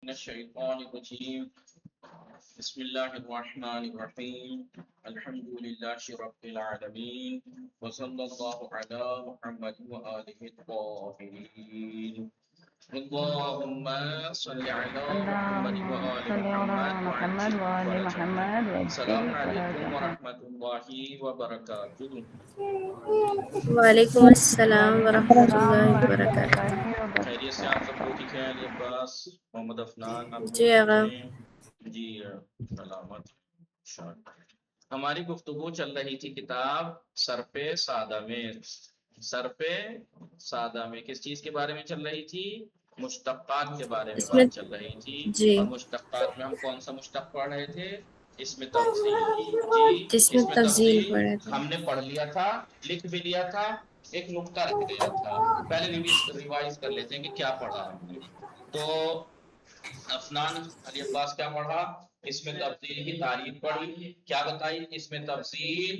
من الشیطان الرجیم بسم اللہ الرحمن الرحیم الحمد للہ رب العالمین وصلی اللہ علی محمد وآلہ الطاہرین اللہم صلی علی محمد اللهم وآل صل على محمد محمد وعجل وآل فرجهم محمد السلام وعجل علیکم فرجهم. ورحمۃ اللہ وبرکاتہ. وعلیکم السلام ورحمۃ السلام اللہ ورحمۃ وبرکاتہ. اللہ خیریت سے آپ سب وبرکاتہ. لوگ ٹھیک ہیں؟ علی عباس، محمد افنان، آپ لوگ جی ٹھیک آغا. ہیں؟ جی سلامت. ہماری گفتگو چل رہی تھی کتاب سرپ سادہ میں. سرپ سادہ میں کس چیز کے بارے میں چل رہی تھی؟ مشتقات کے بارے میں اس میں بات چل رہی تھی. جی اور مشتقات میں ہم کون سا مشتق پڑھ رہے تھے؟ اس میں تفضیل. جی جس میں اس میں تفضیل تفضیل پڑھے تھے. ہم نے پڑھ لیا تھا، لکھ بھی لیا تھا. ایک نقطہ رہ گیا تھا، پہلے ریوائز کر لیتے ہیں کہ کیا پڑھا ہم نے. تو افنان علی عباس کیا پڑھا؟ اس میں تفضیل کی تعریف پڑھی. کیا بتائی؟ اس میں تفضیل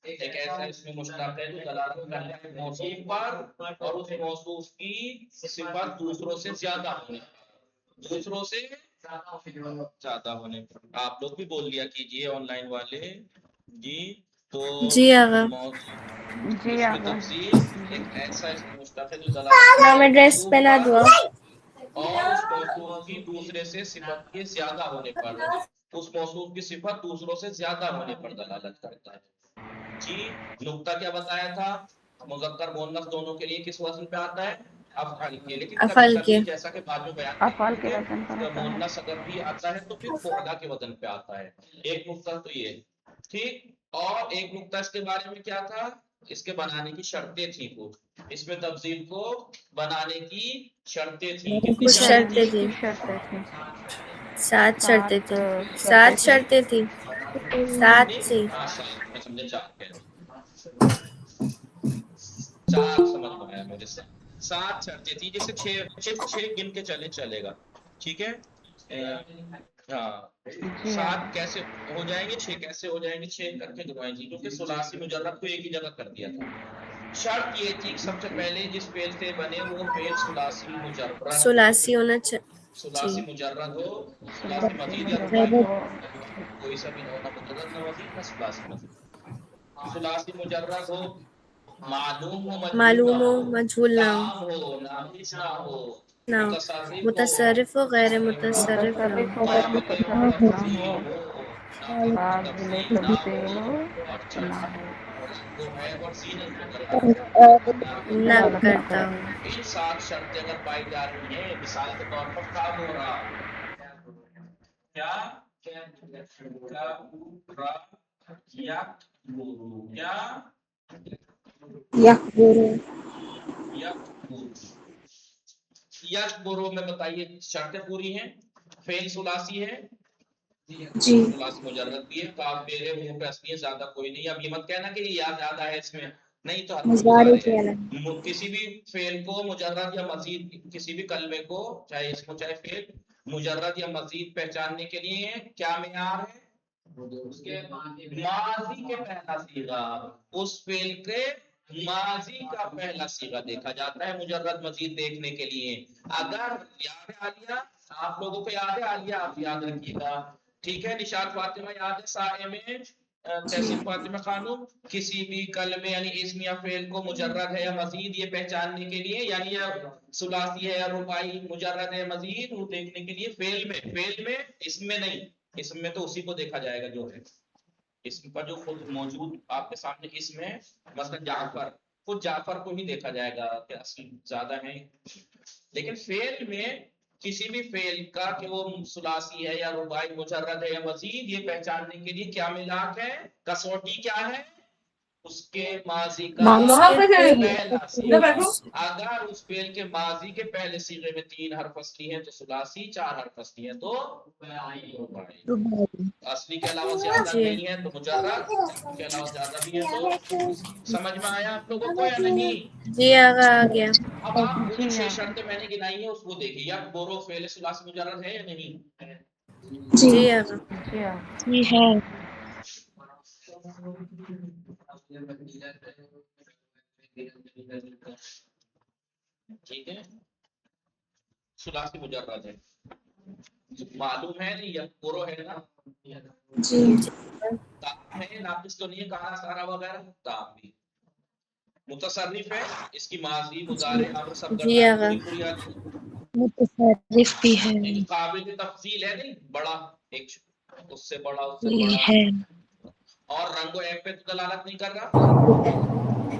ایک ایسا اس میں مشتق ہے جو دلالت کرتا ہے موصوف پر اور اس موصوف کی صفت دوسروں سے زیادہ ہونے پر. دوسروں سے زیادہ ہونے پر. آپ لوگ بھی بول لیا کیجئے آن لائن والے. جی تو جی آغا. جی اس میں آغا. تفضیل ایک ایسا اس میں مشتق ہے جو دلالت کرتا نام ہے ایڈریس موصوف پہنا دو. پر اور اس موصوف کی دوسرے سے صفت کے زیادہ ہونے پر. اس موصوف کی صفت دوسروں سے زیادہ ہونے پر دلالت کرتا ہے. جی نقطہ کیا بتایا تھا؟ مذکر مؤنث دونوں کے لیے کس وزن پہ آتا ہے؟ افعال کے. لیکن کبھی افعال کے. کبھی جیسا کہ بعد میں بیان افعال کریں کے گے وزن پر آتا ہے. مؤنث اگر بھی آتا ہے تو پھر فعلا کے وزن پہ آتا ہے. ایک نقطہ تو یہ ٹھیک. اور ایک نقطہ اس کے بارے میں کیا تھا؟ اس کے بنانے کی شرطیں تھیں. اس میں تفضیل کو بنانے کی شرطیں تھیں. کتنی کچھ شرطیں شرطیں تھیں؟ تھی. 7 شرطیں تھیں. 7 شرطیں تھی. 7 شرطیں تھیں. شرطیں تھی. کتنی؟ 7 سے. میں سمجھے 4 کہہ رہا ہوں. 4 سمجھ میں آیا میرے ساتھ. 7 شرطیں تھی جیسے 6 گن کے چلے گا. ٹھیک ہے. ہاں جی 7 آغا. کیسے ہو جائیں گے؟ 6 کیسے ہو جائیں گے؟ 6 کر کے دکھائیں گے کیونکہ ثلاثی مجرد کو ایک ہی جگہ کر دیا تھا. شرط یہ تھی سب سے پہلے جس فعل سے بنے وہ فعل ثلاثی مجرد ہو. ثلاثی ہونا ثلاثی مجرد ہو. ثلاثی ثلاثی مزید یا مجرد رباعی ہو. کوئی سا بھی نہ ہونا مجرد نہ مزید نہ ثلاثی مزید. ثلاثی مجرد ہو، معلوم ہو مجہول نہ معلوم ہو ہو، مجہول نہ ہو. تام ہو ناقص نہ ہو، نہ ہو. متصرف ہو متصرف ہو غیر متصرف نہ متصرف ہو. ہو غیر قابل متصرف نہ ہو. تفصیل ہو، ناقابل قابل تفصیل نہ تفصیل ہو. ہو اور نہ ہو. وہ ہے اور زینت کو دلالت نہ دلالت کرتا کرتا ہے. ہو. ان 7 شرطیں اگر پائی جا رہی ہیں مثال کے طور پر کام ہو رہا کیا کیا یکبرو میں بتائیے شرطیں پوری ہیں. فعل ثلاثی ہے. ثلاثی مجرد بھی ہے. کاف میرے منہ پہ اصلی ہے، زیادہ کوئی نہیں. اب یہ مت کہنا کہ یہ زیادہ ہے اس میں نہیں، تو حرف مضارع ہے. کسی بھی فعل کو مجرد یا مزید کسی بھی کلمے کو چاہے اس کو چاہے فعل مجرد یا مزید پہچاننے کے لیے کیا معیار ہے؟ اس کے ماضی کے پہلا صیغہ. اس فعل کے ماضی کا پہلا صیغہ دیکھا جاتا ہے مجرد مزید دیکھنے کے لیے. اگر یاد ہے عالیہ، آپ لوگوں کو یاد ہے عالیہ، آپ یاد رکھیے گا. ٹھیک ہے. نشاط فاطمہ یاد ہے؟ سائے میں تحسین فاطمہ خانم کسی بھی کلمے یعنی اسم یا فعل کو مجرد ہے یا مزید یہ پہچاننے کے لیے یعنی یہ ثلاثی ہے یا رباعی مجرد ہے مزید وہ دیکھنے کے لیے فعل میں اسم میں نہیں. اسم میں تو اسی کو دیکھا جائے گا جو ہے اسم پر جو خود موجود آپ کے سامنے اسم ہے. مثلا جعفر، خود جعفر کو ہی دیکھا جائے گا کہ اصل زیادہ ہیں. لیکن فعل میں کسی بھی فعل کا کہ وہ ثلاثی ہے یا رباعی مجرد ہے یا مزید یہ پہچاننے کے لیے کیا ملاک ہے؟ کسوٹی کیا ہے؟ اس کے ماضی کا پہلا صیغہ. اگر اس فعل کے ماضی کے پہلے صیغے میں 3 حرف اصلی ہیں تو ثلاثی، 4 حرف اصلی ہیں تو رباعی. اصلی کے علاوہ زیادہ جی. نہیں ہے تو مجرد، کے علاوہ زیادہ بھی ہے تو. سمجھ میں آیا آپ لوگوں کو یا نہیں؟ جی آغا آ گیا. اب آپ وہ جو جی 6 آغا. شرطیں میں نے گنائی ہیں اس کو دیکھیے. یا بورو فعل ثلاثی مجرد ہے یا نہیں؟ جی آغا. جی آغا. ٹھیک ہے. ثلاثی مجرد ہے. معلوم ہے نہیں یذکرو ہے نا جی تام ہے ناقص تو نہیں ہے کانا سارا وغیرہ تام بھی متصرف ہے اس کی ماضی مضارع امر سب جی گردان آقا پوری پوری آ جائے متصرف بھی ہے ایک قابل تفصیل ہے نہیں بڑا ایک اس سے بڑا اس سے یہ بڑا ہے اور رنگ و ایپ پہ تو دلالت نہیں کر رہا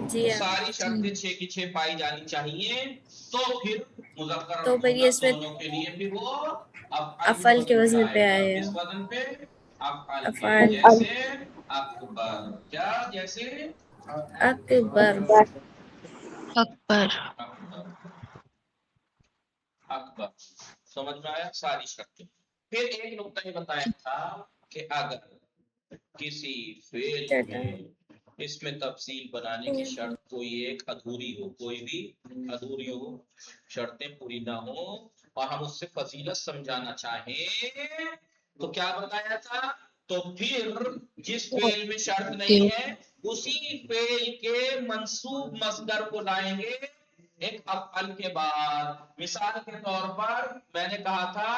جی تو آقا ساری شرطیں 6 کی 6 پائی جانی چاہیے تو پھر مذکر اور تو پھر یہ مؤنث اس میں دونوں کے لیے بھی وہ افعال کے افعال کے وزن پہ وزن آئے گا آئے کس گا وزن پہ افعال کے افعال جیسے اکبر کیا جیسے اکبر اکبر اکبر اکبر سمجھ میں آیا ساری شرطیں پھر ایک نقطہ یہ بتایا تھا کہ اگر کسی فعل میں اس میں تفصیل بنانے کی شرط کوئی ایک ادھوری ہو کوئی بھی ادھوری ہو شرطیں پوری نہ ہو اور ہم اس سے فضیلت سمجھانا چاہیں تو کیا بتایا تھا تو پھر جس فعل میں شرط نہیں ہے اسی فعل کے منصوب مصدر کو لائیں گے ایک افعل کے بعد مثال کے طور پر میں نے کہا تھا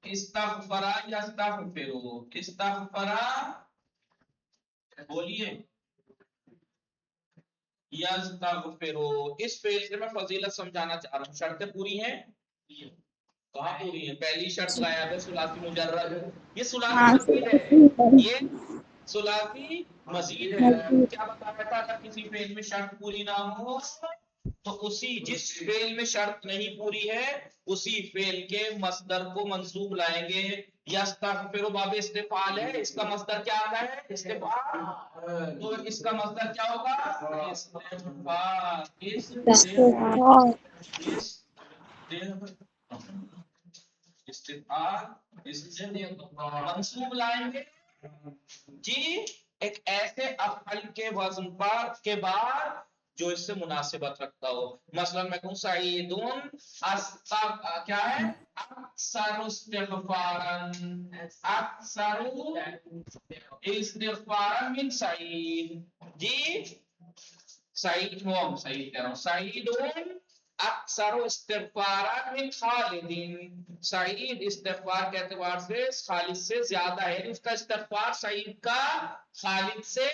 استغفرا یستغفرو استغفرا بولیے یستغفرو اس فعل سے میں فضیلت سمجھانا چاہ رہا ہوں شرطیں پوری ہیں کہاں پوری ہیں پہلی شرط لایا ہے ثلاثی مجرد یہ ثلاثی مزید ہے یہ ثلاثی مزید ہے کیا بتایا تھا اگر کسی فعل میں شرط پوری نہ ہو تو اسی جس فعل میں شرط نہیں پوری ہے اسی فعل کے مصدر کو منصوب لائیں گے یستغفر باب استفعال ہے اس کا مصدر کیا آتا ہے استفعال تو اس کا مصدر کیا ہوگا منصوب لائیں گے جی ایک ایسے افعل کے وزن پر کے بعد جو اس سے مناسبت رکھتا ہو مثلا میں کہوں سعیدون کیا ہے اکثر استغفارا اکثر استغفارا من سعید جی سعید ہوں سعید کہہ رہا ہوں سعیدون اکثر استغفارا من خالد سعید استغفار کے اعتبار سے خالد سے زیادہ ہے اس کا استغفار سعید کا خالد سے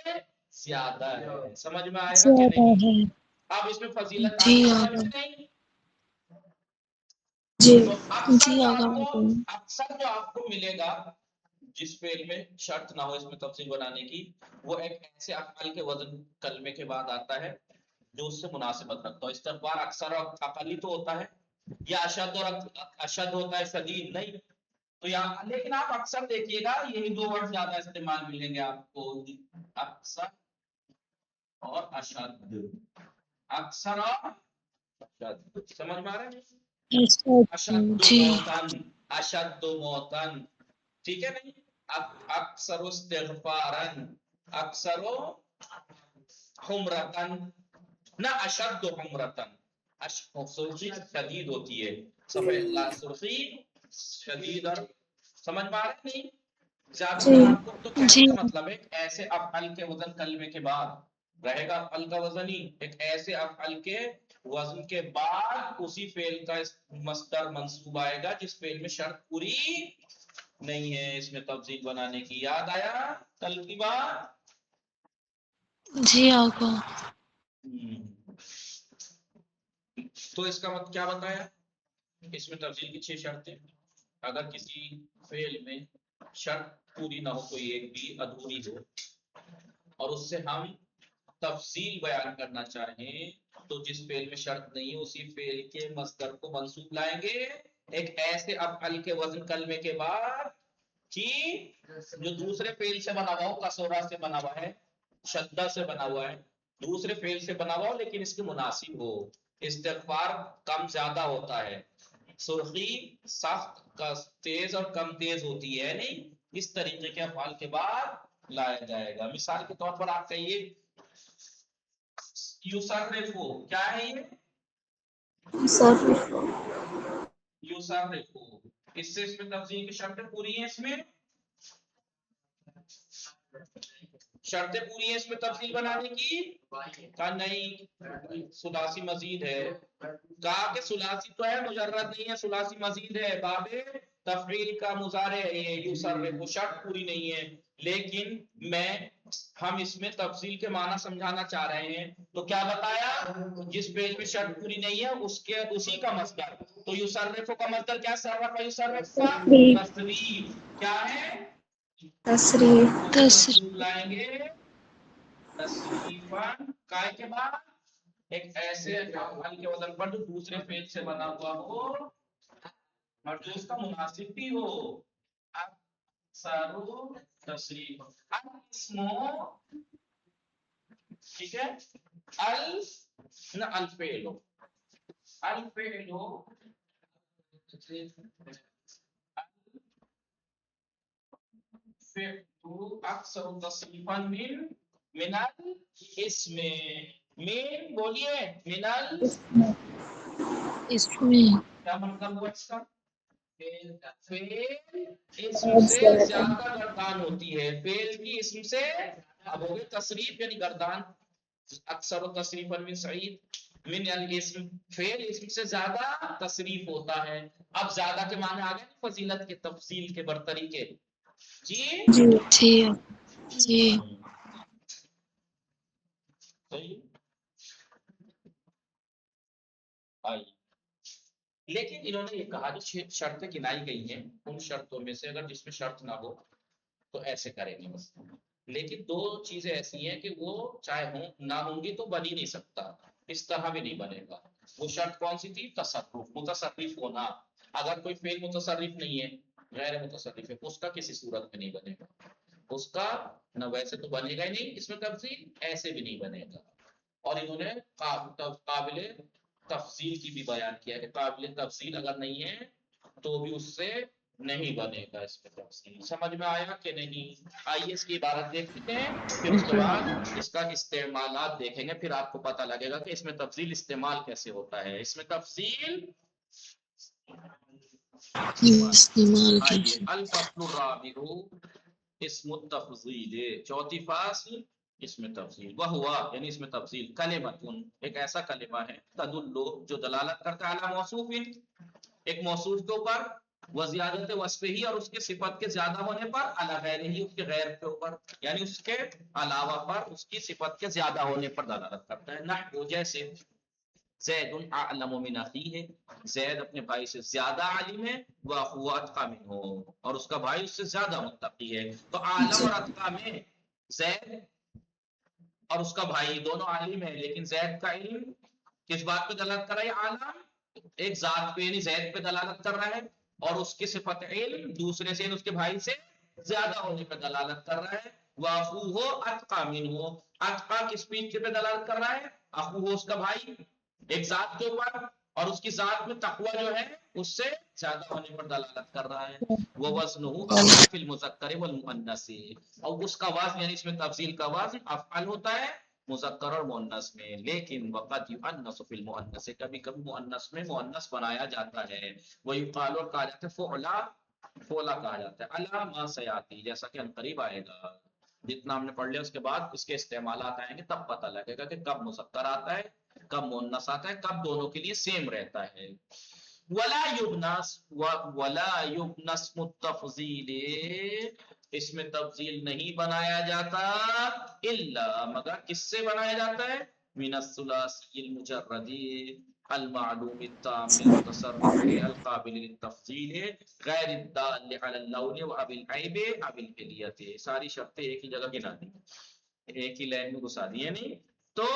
زیادہ ہے سمجھ میں آیا کہ نہیں اب اس میں فضیلت آ گئی سمجھ میں نہیں تو اکثر جو آپ کو ملے گا جس فعل میں شرط نہ ہو اس میں تفصیل بنانے کی وہ ایک ایسے افعال کے وزن کلمے کے بعد آتا ہے جو اس سے مناسبت رکھتا ہو استغفار اکثر اور اقلی تو ہوتا ہے یا اشد اور اشد ہوتا ہے شدید نہیں تو یہاں لیکن آپ اکثر دیکھیے گا یہی دو ورڈ زیادہ استعمال ملیں گے آپ کو اکثر اور اشد اکثر اور اشد سمجھ میں آ رہا ہے اشد موتن اشد موتن ٹھیک ہے نہیں اکثر استغفارن اکثر حمرتن نہ اشد حمرتن سرخی شدید ہوتی ہے سفید سرخی شدید اور سمجھ میں آ رہا نہیں زیادہ تر آپ کو تو کہنے کا مطلب ہے ایسے افعال کے وزن کلمے کے بعد رہے گا افعال کا وزن ہی ایک ایسے افعال کے وزن کے بعد اسی فعل کا مصدر منصوب آئے گا جس فعل میں شرط پوری نہیں ہے اس میں تفصیل بنانے کی یاد آیا کل کی بات جی آقا تو اس کا مطلب کیا بتایا اس میں تفصیل کی 6 شرطیں اگر کسی فعل میں شرط پوری نہ ہو کوئی ایک بھی ادھوری ہو اور اس سے ہم تفصیل بیان کرنا چاہیں تو جس فعل میں شرط نہیں ہے اسی فعل کے مصدر کو منصوب لائیں گے ایک ایسے افعل کے وزن کلمے کے بعد جو دوسرے فعل سے بنا ہوا ہو کسورہ سے بنا ہوا ہے شدہ سے بنا ہوا ہے دوسرے فعل سے بنا ہوا ہو لیکن اس کے مناسب ہو استغفار کم زیادہ ہوتا ہے سرخی سخت کا تیز اور کم تیز ہوتی ہے نہیں اس طریقے کے افعال کے بعد لایا جائے گا مثال کے طور پر آپ کہیے یوسرفو کیا ہے یہ یوسرفو اس سے اس میں تفصیل کی شرطیں پوری ہیں اس میں شرطیں پوری ہیں اس میں تفصیل بنانے کی؟ کہا نہیں، ثلاثی مزید ہے. کہا کہ ثلاثی تو ہے مجرد نہیں ہے، ثلاثی مزید ہے، باب تفعیل کا مضارع ہے، یصرف، شرط پوری نہیں ہے. لیکن ہم اس میں تفصیل کے معنی سمجھانا چاہ رہے ہیں. تو کیا بتایا؟ جس پیج میں شرط پوری نہیں ہے اسی کا مصدر. تو یصرف کا مصدر کیا؟ صرف یصرف کا تصریف. کیا ہے؟ تصریف. لائیں گے تصریفاً کائے کے بعد ایک ایسے افعال کے وزن پر جو دوسرے فعل سے بنا ہوا ہو اور جو اس کا مناسب بھی ہو. اکثر تصریف الاسم، ٹھیک ہے، الفعل اکثر تصریفا من الاسم. من بولیے، من اس میں کیا مطلب ہوا اس کا؟ فعل اسم سے زیادہ گردان ہوتی ہے. فعل کی اسم سے اب ہو گئے تصریف یعنی گردان. اکثر و تصریف من سعید من الاسم، فعل اسم سے زیادہ تصریف ہوتا ہے. اب زیادہ کے معنی آ گئے فضیلت کے، تفصیل کے، برتری کے. جی جی جی صحیح. لیکن انہوں نے یہ کہا جو شرطیں گنائی گئی ہیں ان شرطوں میں سے اگر جس میں شرط نہ ہو تو ایسے کریں گے بس. لیکن دو چیزیں ایسی ہیں کہ وہ چاہے ہوں نہ ہوں گی تو بن ہی نہیں سکتا، اس طرح بھی نہیں بنے گا. وہ شرط کون سی تھی؟ تصرف، متصرف ہونا. اگر کوئی فعل متصرف نہیں ہے، غیر متصرف ہے، اس کا کسی صورت میں نہیں بنے گا. اس کا نہ ویسے تو بنے گا ہی نہیں اس میں تفصیل، ایسے بھی نہیں بنے گا. اور انہوں نے قابل تفصیل کی بھی بیان کیا کہ قابل تفصیل اگر نہیں ہے تو بھی اس سے نہیں بنے گا اس میں تفصیل. سمجھ میں آیا کہ نہیں؟ آئیے اس کی عبارت دیکھتے ہیں، پھر اس کے بعد اس کا استعمالات دیکھیں گے، پھر آپ کو پتہ لگے گا کہ اس میں تفصیل استعمال کیسے ہوتا ہے. اس میں تفصیل استعمال آئیے کیجیے. الفصل الرابع اسم التفضیل، چوتھی فصل اس میں تفصیل. وہ ہوا یعنی اس میں تفصیل کلمتن، ایک ایسا کلمہ ہے تدل جو دلالت کرتا ہے علی موصوف، ایک موصوف کے اوپر، وزیادت وصف ہی اور اس کے صفت کے زیادہ ہونے پر، علی غیر ہی اس کے غیر کے اوپر یعنی اس کے علاوہ پر اس کی صفت کے زیادہ ہونے پر دلالت کرتا ہے. نحو جیسے زید اعلم من اخیہ، زید اپنے بھائی سے زیادہ عالم ہے، واخوہ اتقی منہ، اور اس کا بھائی اس سے زیادہ متقی ہے. تو عالم اور اتقی میں زید اور اس کا بھائی دونوں عالم ہیں، لیکن زید کا علم کس بات پہ دلالت کر رہا ہے؟ عالم ایک ذات پہ یعنی زید پہ دلالت کر رہا ہے، اور اس کی صفت علم دوسرے سے اس کے بھائی سے زیادہ ہونے پہ دلالت کر رہا ہے. واخوہ اتقی منہ، اتقی کس چیز پہ دلالت کر رہا ہے؟ اخوہ اس کا بھائی ایک ذات کے اوپر، اور اس کی ذات میں تقوی جو ہے اس سے زیادہ ہونے پر دلالت کر رہا ہے. وہ وزنہ افعل فی المذکر والمؤنث، اور اس کا وزن یعنی اس میں تفصیل کا وزن افعل ہوتا ہے مذکر اور مؤنث میں. لیکن وقد یؤنث فی المؤنث، کبھی کبھی مؤنث میں مؤنث بنایا جاتا ہے. ویقال، اور کہا جاتا ہے فعلا، فعلا کہا جاتا ہے. علی ما سیاتی، جیسا کہ عنقریب آئے گا. جتنا ہم نے پڑھ لیا اس کے بعد اس کے استعمالات آئیں گے تب پتہ لگے گا کہ کب مذکر آتا ہے، کب مؤنث آتا ہے، کب دونوں کے لیے سیم رہتا ہے. ولا یبنى اسم التفضیل، اس میں تفضیل نہیں بنایا جاتا الا مگر کس سے بنایا جاتا ہے؟ من الثلاثی المجرد المعلوم التام المتصرف القابل للتفضیل غیر الدال علی اللون و ابی العیب ابی الحلیت. ساری شرطیں ایک ہی جگہ گنا دی، ایک ہی لائن میں گھسا دی. نہیں تو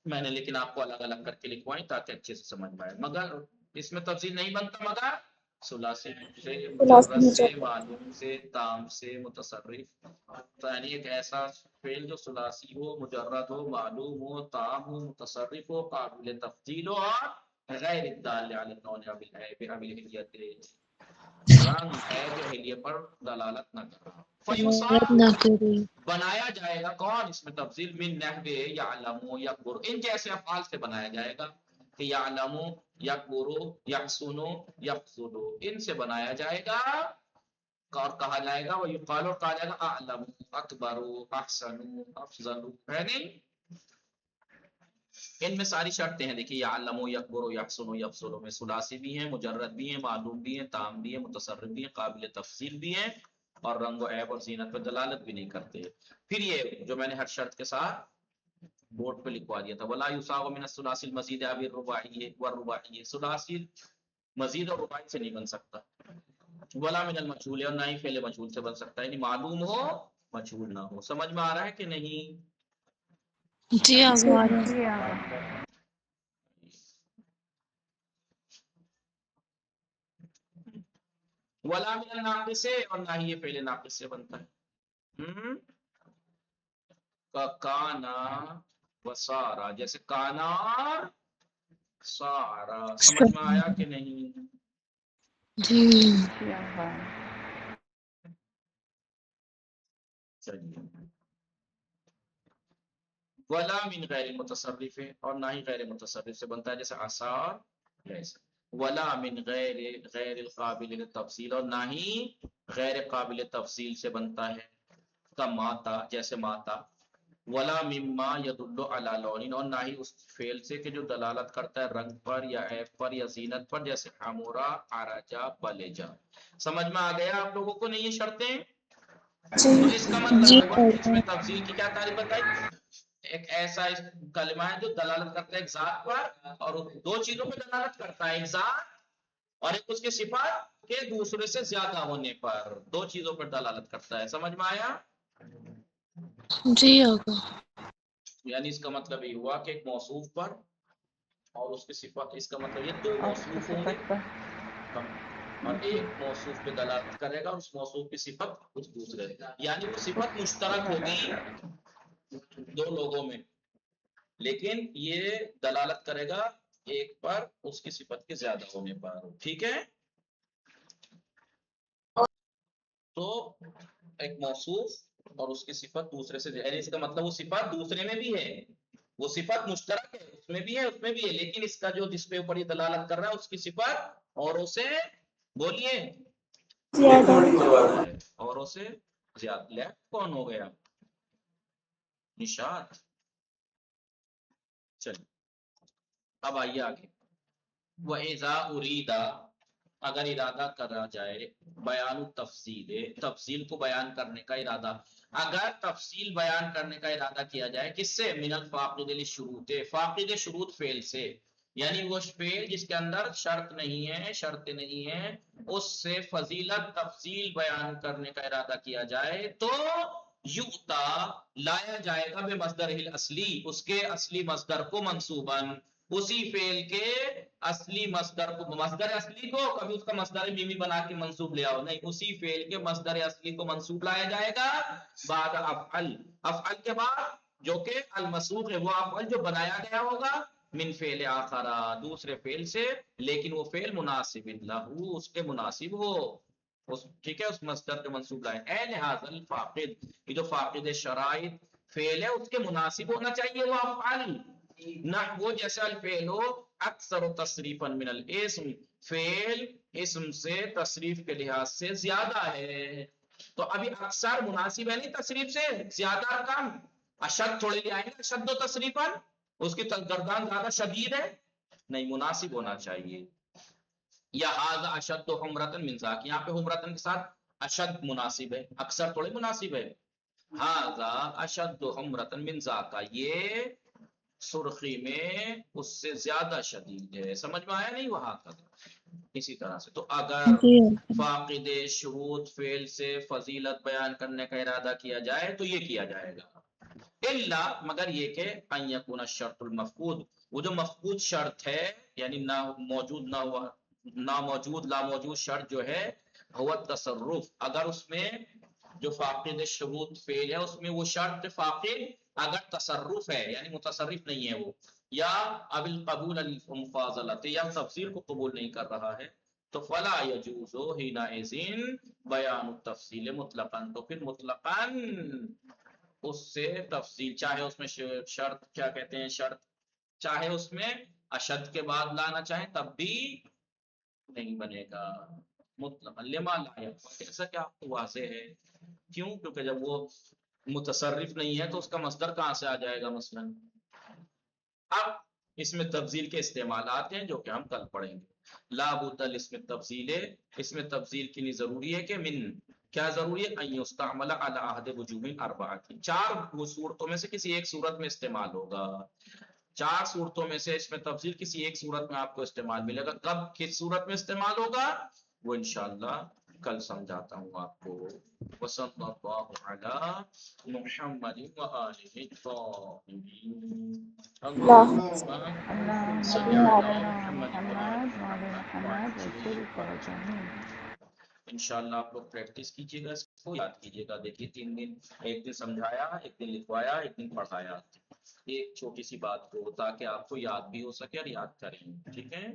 میں نے لیکن آپ کو الگ الگ کر کے لکھوائی تاکہ اچھے سے سمجھ میں آئے. مگر اس میں تفصیل نہیں بنتا مگر ثلاثی سے، مجرد سے، معلوم سے، تام سے، متصرف. یعنی ایک ایسا فعل جو ثلاثی ہو، مجرد ہو، معلوم ہو، تام ہو، متصرف ہو، قابل تفضیل ہو، اور غیر الدال علی النون ابی العیب ابی الحلیت، رنگ عیب یا حلیے پر دلالت نہ کر رہا. فیصاب نہ کرے. بنایا جائے گا کون اس میں تفضیل؟ من نحو یعلم یکبر، ان جیسے افعال سے بنایا جائے گا کہ یعلم، یکبر، یحسن، یقصد، ان سے بنایا جائے گا. اور کہا جائے گا وَيُقَالُ اور کہا جائے گا اعلم اکبر احسن افضل ہے نہیں. ان میں ساری شرطیں ہیں. دیکھیے یعلم یکبر یحسن یفضل میں ثلاثی بھی ہیں، مجرد بھی ہیں، معلوم بھی ہیں، تام بھی ہیں، متصرف بھی ہیں، قابل تفصیل بھی ہیں، اور رنگ و عیب اور زینت پر دلالت بھی نہیں کرتے. پھر یہ جو میں نے ہر شرط کے ساتھ بورڈ پہ لکھوا دیا تھا ولا یصاغ من الثلاثی المزید اب الرباعی والرباعی، ثلاثی مزید اور رباعی سے نہیں بن سکتا. ولا من المجهول اور نہ ہی فعل مجهول سے بن سکتا ہے، یعنی معلوم ہو مجهول نہ ہو. سمجھ میں آ رہا ہے کہ نہیں؟ جی آگے ولا من الناقص اور نہ ہی یہ فعل ناقص سے بنتا ہے. کانا وسارا، جیسے کانا اور سارا. سمجھ میں آیا کہ نہیں؟ جی چلیے ولا من غیر متصرف اور نہ ہی غیر متصرف سے بنتا ہے، جیسے آثار. ولا من غیر القابل للتفصیل اور نہ ہی غیر قابل تفصیل سے بنتا ہے، کا ماتا جیسے ماتا. ولا مما يدل على لون اور نہ ہی اس فعل سے کہ جو دلالت کرتا ہے رنگ پر یا عیب پر یا زینت پر، جیسے حمورا عرجا بلجا. سمجھ میں آ گیا آپ لوگوں کو نہیں یہ شرطیں؟ تو اس کا مطلب ہوا کہ اس میں تفصیل کی کیا تعریف بتائی؟ ایک ایسا کلمہ ہے جو دلالت کرتا ہے ایک ذات پر، اور دو چیزوں پہ دلالت کرتا ہے، ایک ذات اور ایک اس کے صفات کے دوسرے سے زیادہ ہونے پر. دو چیزوں پر دلالت کرتا ہے. سمجھ میں آیا؟ جی آگا یعنی اس کا مطلب یہ ہوا کہ ایک موصوف پر اور اس کی صفت، اس کا مطلب یہ دو موصوف ہوں گے اور ایک موصوف پہ دلالت کرے گا اور اس موصوف کی صفت کچھ دوسرے، یعنی وہ صفت مشترک ہوگی دو لوگوں میں، لیکن یہ دلالت کرے گا ایک پر اس کی صفت کے زیادہ ہونے پر. ٹھیک ہے؟ تو ایک موصوف اور اس کی صفت دوسرے سے، یعنی اس کا مطلب وہ صفت دوسرے میں بھی ہے، وہ صفت مشترک ہے، اس میں بھی ہے اس میں بھی ہے، لیکن اس کا جو جس پہ اوپر یہ دلالت کر رہا ہے اس کی صفت اوروں سے، بولیے، اوروں سے زیادہ. لیفٹ کون ہو گیا؟ نشاد. چلیے اب آئیے آگے. وَإِذَا أُرِيدَ اگر ارادہ کرا جائے بیان التفصیل، تفصیل کو بیان کرنے کا ارادہ، اگر تفصیل بیان کرنے کا ارادہ کیا جائے کس سے؟ من الفاقد للشروط، فاقد شروط فعل سے، یعنی وہ فعل جس کے اندر شرط نہیں ہے، شرط نہیں ہے، اس سے فضیلت تفصیل بیان کرنے کا ارادہ کیا جائے تو یؤتا لایا جائے گا بے مصدر الاصلی، اس کے اصلی مصدر کو منصوباً، اسی فعل کے اصلی مصدر کو، مصدر اصلی کو کبھی اس کا مصدر میمی بنا کے منصوب لے آؤ نہیں، اسی فعل کے مصدر اصلی کو منصوب لایا جائے گا بعد افعل، افعل کے بعد جو کہ المسوق ہے، وہ افعل جو بنایا گیا ہوگا من فعل آخر دوسرے فعل سے، لیکن وہ فعل مناسب لہو اس کے مناسب ہو، ٹھیک ہے، اس مصدر کے منصوب لائے. اے لہذا الفاقد، یہ جو فاقد شرائط فعل ہے اس کے مناسب ہونا چاہیے وہ افعل، نہ وہ جیسا الفعل ہو اکثر تصریفا من الاسم، فعل اسم سے تصریف کے لحاظ سے زیادہ ہے. تو ابھی اکثر مناسب ہے نہیں تصریف سے، زیادہ کم، اشد تھوڑے لے آئیں گے، اشد و تصریفا اس کی گردان زیادہ شدید ہے نہیں، مناسب ہونا چاہیے. یا ھذا اشد حمرۃ من ذاک، یہاں پہ حمرۃ کے ساتھ اشد مناسب ہے، اکثر تھوڑے مناسب ہے. ھذا اشد حمرۃ من ذاک، یہ سرخی میں اس سے زیادہ شدید ہے. سمجھ میں آیا نہیں؟ وہاں تک اسی طرح سے. تو اگر فاقد شروط فعل سے فضیلت بیان کرنے کا ارادہ کیا جائے تو یہ کیا جائے گا، الا مگر یہ کہ ان یکون الشرط المفقود، وہ جو مفقود شرط ہے یعنی نہ موجود نہ ہوا، نہ موجود لا موجود شرط جو ہے، ہوا تصرف، اگر اس میں جو فاقد شروط فعل ہے اس میں وہ شرط فاقد اگر تصرف ہے یعنی متصرف نہیں ہے وہ، یا اب القبول المفاضلۃ، یا تفسیر کو قبول نہیں کر رہا ہے، تو فلا یجوز حینئذ بیان التفصیل مطلقاً، تو پھر مطلقاً اس سے تفصیل، چاہے اس میں شرط کیا کہتے ہیں، شرط چاہے اس میں اشد کے بعد لانا چاہیں تب بھی نہیں بنے گا. مطلق لما لا يخفى، جیسا کہ آپ کو واضح ہے. کیوں؟ کیونکہ جب وہ متصرف نہیں ہے تو اس کا مصدر کہاں سے آ جائے گا مثلا. اب اس میں تبذیل کے استعمالات ہیں جو کہ ہم کل پڑھیں گے. لا بد اس میں تبذیل ہے، اس میں تبذیل کے لیے ضروری ہے کہ من کیا ضروری ہے؟ ان یستعمل علی احد وجوہ اربعہ، چار صورتوں میں سے کسی ایک صورت میں استعمال ہوگا. چار صورتوں میں سے اس میں تفصیل کسی ایک صورت میں آپ کو استعمال ملے گا. کب کس صورت میں استعمال ہوگا وہ انشاءاللہ کل سمجھاتا ہوں آپ کو. وصلی اللہ علی محمد وآلہ الطاہرین. اللہم صلی علی محمد وآلہ محمد. انشاءاللہ آپ لوگ پریکٹس کیجیے گا، اس کو یاد کیجیے گا. دیکھیے 3 دن، ایک دن سمجھایا، ایک دن لکھوایا، ایک دن پڑھایا، ایک چھوٹی سی بات کو، تاکہ آپ کو یاد بھی ہو سکے اور یاد کریں. ٹھیک ہے.